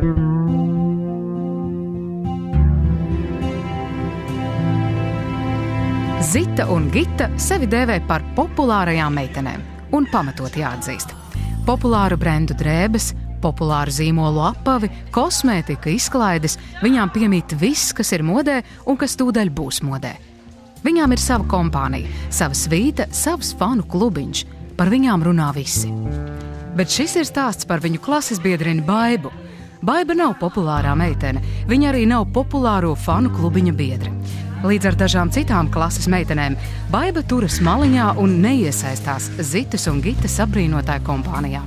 Zita un Gita sevi dēvē par populārajām meitenēm, un pamatot jāatzīst. Populāru brendu drēbes, populāru zīmolu apavi, kosmētika, izklaides, viņām piemīt viss, kas ir modē un kas tūdaļ būs modē. Viņām ir sava kompānija, sava svīta, savs fanu klubiņš, par viņām runā visi. Bet šis ir stāsts par viņu klases biedrini Baibu. Baiba nav populārā meitene, viņa arī nav populāro fanu klubiņa biedre. Līdz ar dažām citām klases meitenēm, Baiba turas maliņā un neiesaistās Zitas un Gitas apbrīnotāju kompānijā.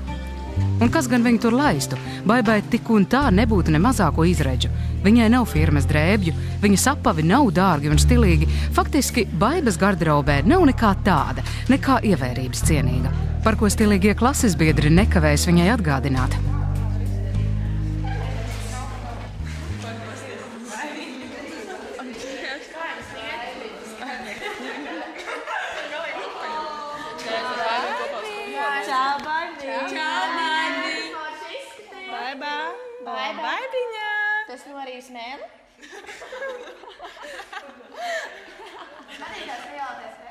Un kas gan viņu tur laistu? Baibai tik un tā nebūtu ne mazāko izredžu. Viņai nav firmas drēbju, viņas apavi nav dārgi un stilīgi. Faktiski Baibas garderobē nav nekā tāda, nekā ievērības cienīga, par ko stilīgie klases biedri nekavējas viņai atgādināt. Baibiņā! Tas norīs mēli? Manīgās reālēs, ne?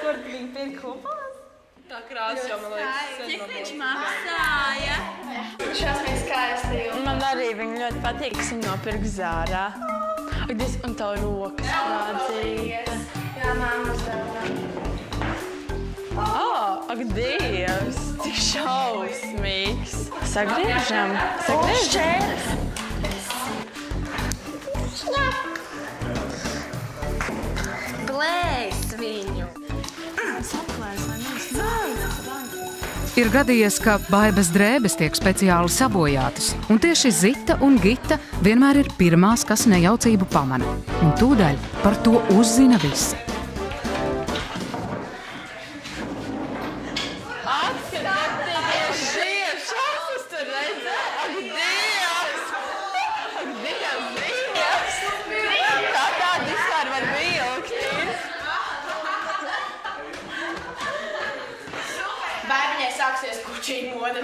Kur viņi pirk kopās? Tā krāsa jau, man liekas, Cik viņš maksāja? Šausmīgs skaisti. Man arī viņi ļoti patīk, kas viņi nopirk Zārā. Un tavu rokas rādzīta. Jā, mammas dāvā. Ak, Dievs, cik šausmīgs. Sagriežam. Blēs viņu. Saplēs, lai neizstāv. Ir gadījies, ka Baibas drēbes tiek speciāli sabojātas, un tieši Zita un Gita vienmēr ir pirmās, kas nejaucību pamana. Un tūdaļ par to uzzina visi. Baibiņai sāksies kučī moda.